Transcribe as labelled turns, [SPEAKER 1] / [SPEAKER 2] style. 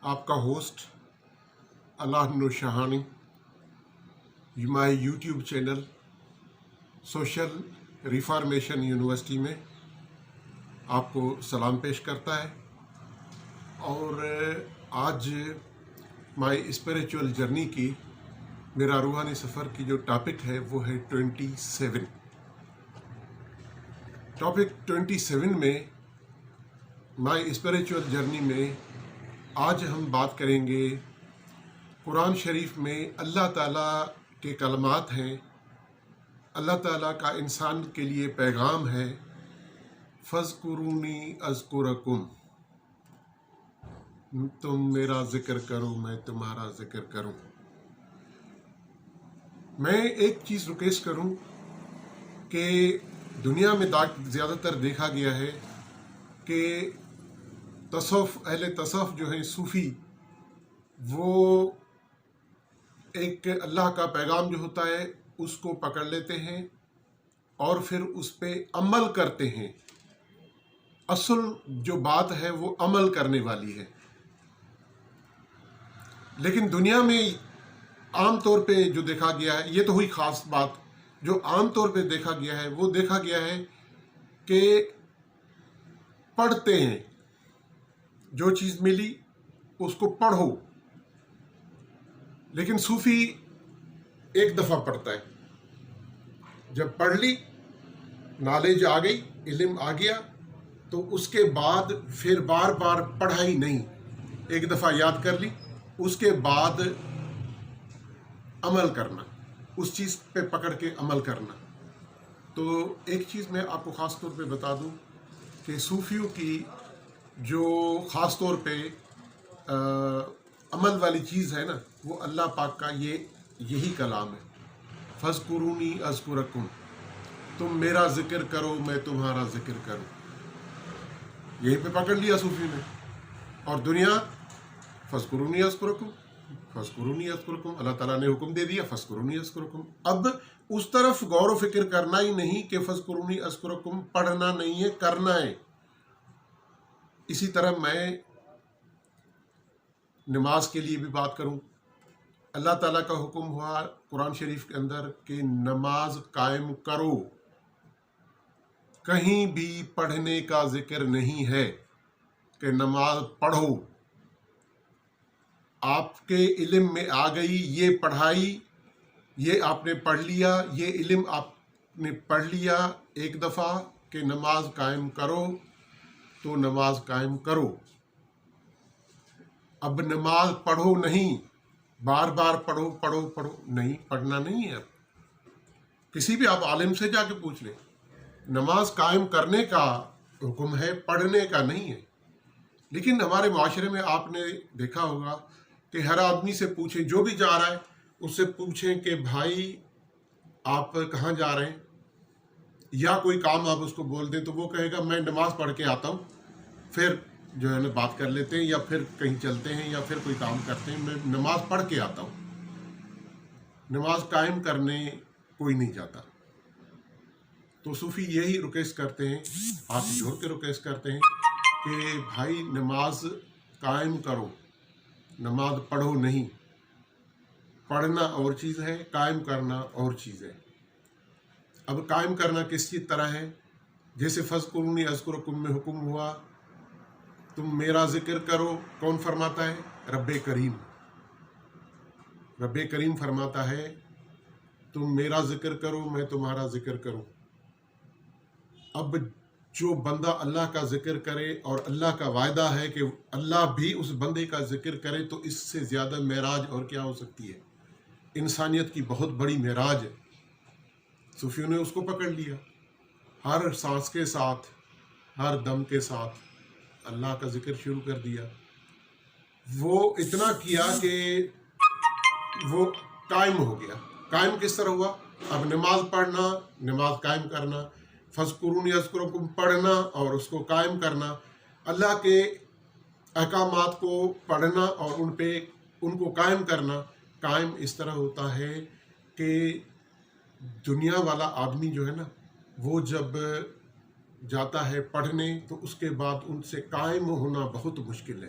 [SPEAKER 1] آپ کا host Allah Noor Shahani my YouTube channel social reformation university میں آپ کو سلام پیش کرتا ہے، اور آج مائی اسپریچول جرنی کی میرا روحانی سفر کی جو ٹاپک ہے وہ ہے 27۔ ٹاپک 27 میں مائی اسپریچول جرنی میں آج ہم بات کریں گے قرآن شریف میں اللہ تعالیٰ کے کلمات ہیں، اللہ تعالیٰ کا انسان کے لیے پیغام ہے، فَاذْكُرُونِي أَذْكُرَكُمْ، تم میرا ذکر کرو میں تمہارا ذکر کروں۔ میں ایک چیز ریکویسٹ کروں کہ دنیا میں زیادہ تر دیکھا گیا ہے کہ اہل تصوف جو ہیں صوفی، وہ ایک اللہ کا پیغام جو ہوتا ہے اس کو پکڑ لیتے ہیں اور پھر اس پہ عمل کرتے ہیں۔ اصل جو بات ہے وہ عمل کرنے والی ہے، لیکن دنیا میں عام طور پہ جو دیکھا گیا ہے، یہ تو ہوئی خاص بات، جو عام طور پہ دیکھا گیا ہے وہ دیکھا گیا ہے کہ پڑھتے ہیں، جو چیز ملی اس کو پڑھو، لیکن صوفی ایک دفعہ پڑھتا ہے، جب پڑھ لی، نالج آ گئی، علم آ گیا، تو اس کے بعد پھر بار بار پڑھائی نہیں، ایک دفعہ یاد کر لی، اس کے بعد عمل کرنا، اس چیز پہ پکڑ کے عمل کرنا۔ تو ایک چیز میں آپ کو خاص طور پہ بتا دوں کہ صوفیوں کی جو خاص طور پہ عمل والی چیز ہے نا، وہ اللہ پاک کا یہی کلام ہے، فَاذْكُرُونِي أَذْكُرَكُمْ، تم میرا ذکر کرو میں تمہارا ذکر کروں۔ یہی پہ پکڑ لیا صوفی نے، اور دنیا فَاذْكُرُونِي أَذْكُرَكُمْ، فَاذْكُرُونِي أَذْكُرَكُمْ، اللہ تعالیٰ نے حکم دے دیا فَاذْكُرُونِي أَذْكُرَكُمْ۔ اب اس طرف غور و فکر کرنا ہی نہیں کہ فَاذْكُرُونِي أَذْكُرَكُمْ پڑھنا نہیں ہے، کرنا ہے۔ اسی طرح میں نماز کے لیے بھی بات کروں، اللہ تعالیٰ کا حکم ہوا قرآن شریف کے اندر کہ نماز قائم کرو، کہیں بھی پڑھنے کا ذکر نہیں ہے کہ نماز پڑھو۔ آپ کے علم میں آ گئی یہ پڑھائی، یہ آپ نے پڑھ لیا، یہ علم آپ نے پڑھ لیا ایک دفعہ کہ نماز قائم کرو، تو نماز قائم کرو۔ اب نماز پڑھو نہیں، بار بار پڑھو پڑھو پڑھو نہیں، پڑھنا نہیں ہے۔ اب کسی بھی آپ عالم سے جا کے پوچھ لیں، نماز قائم کرنے کا حکم ہے، پڑھنے کا نہیں ہے۔ لیکن ہمارے معاشرے میں آپ نے دیکھا ہوگا کہ ہر آدمی سے پوچھیں، جو بھی جا رہا ہے اس سے پوچھیں کہ بھائی آپ کہاں جا رہے ہیں، یا کوئی کام آپ اس کو بول دیں تو وہ کہے گا میں نماز پڑھ کے آتا ہوں، پھر جو ہے نا بات کر لیتے ہیں، یا پھر کہیں چلتے ہیں، یا پھر کوئی کام کرتے ہیں، میں نماز پڑھ کے آتا ہوں۔ نماز قائم کرنے کوئی نہیں جاتا۔ تو صوفی یہی ریکویسٹ کرتے ہیں، ہاتھ جوڑ کے ریکویسٹ کرتے ہیں کہ بھائی نماز قائم کرو، نماز پڑھو نہیں۔ پڑھنا اور چیز ہے، قائم کرنا اور چیز ہے۔ اب قائم کرنا کس چیز طرح ہے؟ جیسے فَاذْكُرُونِي أَذْكُرَكُمْ میں حکم ہوا تم میرا ذکر کرو، کون فرماتا ہے؟ رب کریم۔ رب کریم فرماتا ہے تم میرا ذکر کرو میں تمہارا ذکر کروں۔ اب جو بندہ اللہ کا ذکر کرے، اور اللہ کا وعدہ ہے کہ اللہ بھی اس بندے کا ذکر کرے، تو اس سے زیادہ معراج اور کیا ہو سکتی ہے؟ انسانیت کی بہت بڑی معراج ہے۔ صوفیوں نے اس کو پکڑ لیا، ہر سانس کے ساتھ، ہر دم کے ساتھ اللہ کا ذکر شروع کر دیا۔ وہ اتنا کیا کہ وہ قائم ہو گیا۔ قائم کس طرح ہوا؟ اب نماز پڑھنا، نماز قائم کرنا، فَاذْكُرُونِي أَذْكُرَكُمْ پڑھنا اور اس کو قائم کرنا، اللہ کے احکامات کو پڑھنا اور ان کو قائم کرنا۔ قائم اس طرح ہوتا ہے کہ دنیا والا آدمی جو ہے نا، وہ جب جاتا ہے پڑھنے تو اس کے بعد ان سے قائم ہونا بہت مشکل ہے۔